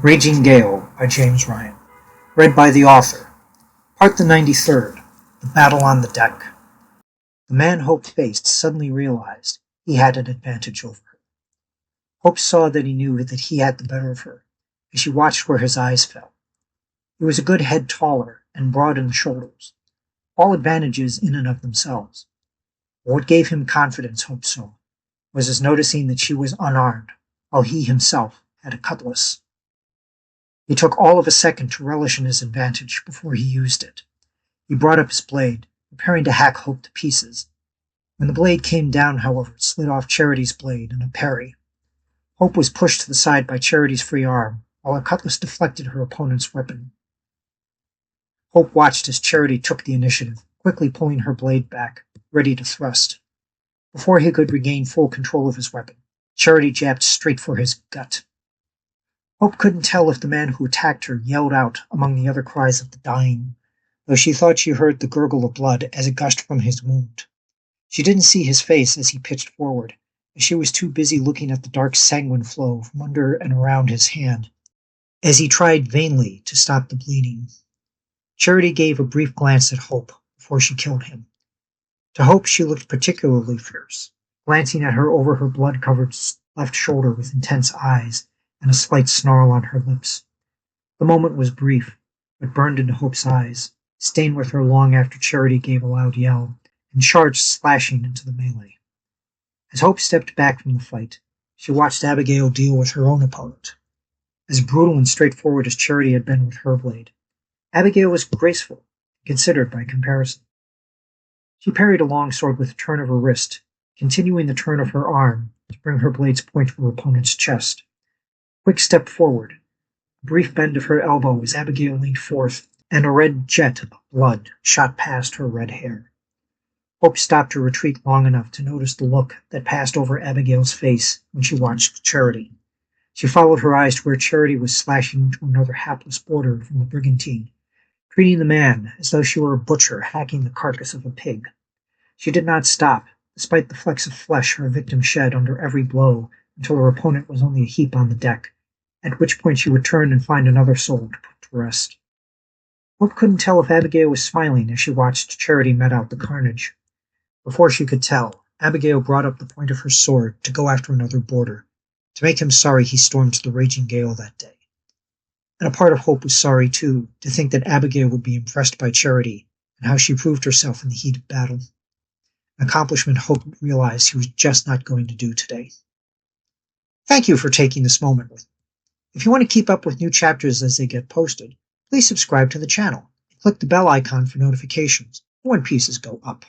Raging Gale by James Ryan. Read by the author. Part the 93rd. The Battle on the Deck. The man Hope faced suddenly realized he had an advantage over her. Hope saw that he knew that he had the better of her, as she watched where his eyes fell. He was a good head taller and broad in the shoulders, all advantages in and of themselves. But what gave him confidence, Hope saw, was his noticing that she was unarmed, while he himself had a cutlass. He took all of a second to relish in his advantage before he used it. He brought up his blade, preparing to hack Hope to pieces. When the blade came down, however, it slid off Charity's blade in a parry. Hope was pushed to the side by Charity's free arm, while her cutlass deflected her opponent's weapon. Hope watched as Charity took the initiative, quickly pulling her blade back, ready to thrust. Before he could regain full control of his weapon, Charity jabbed straight for his gut. Hope couldn't tell if the man who attacked her yelled out among the other cries of the dying, though she thought she heard the gurgle of blood as it gushed from his wound. She didn't see his face as he pitched forward, as she was too busy looking at the dark sanguine flow from under and around his hand, as he tried vainly to stop the bleeding. Charity gave a brief glance at Hope before she killed him. To Hope she looked particularly fierce, glancing at her over her blood-covered left shoulder with intense eyes and a slight snarl on her lips. The moment was brief, but burned into Hope's eyes, staying with her long after Charity gave a loud yell and charged slashing into the melee. As Hope stepped back from the fight, she watched Abigail deal with her own opponent. As brutal and straightforward as Charity had been with her blade, Abigail was graceful and considered by comparison. She parried a long sword with a turn of her wrist, continuing the turn of her arm to bring her blade's point to her opponent's chest. Quick step forward, a brief bend of her elbow as Abigail leaned forth, and a red jet of blood shot past her red hair. Hope stopped her retreat long enough to notice the look that passed over Abigail's face when she watched Charity. She followed her eyes to where Charity was slashing into another hapless boarder from the brigantine, treating the man as though she were a butcher hacking the carcass of a pig. She did not stop, despite the flecks of flesh her victim shed under every blow, until her opponent was only a heap on the deck, at which point she would turn and find another soul to put to rest. Hope couldn't tell if Abigail was smiling as she watched Charity met out the carnage. Before she could tell, Abigail brought up the point of her sword to go after another boarder, to make him sorry he stormed the Raging Gale that day. And a part of Hope was sorry, too, to think that Abigail would be impressed by Charity and how she proved herself in the heat of battle. An accomplishment Hope realized he was just not going to do today. Thank you for taking this moment with me. If you want to keep up with new chapters as they get posted, please subscribe to the channel and click the bell icon for notifications when pieces go up.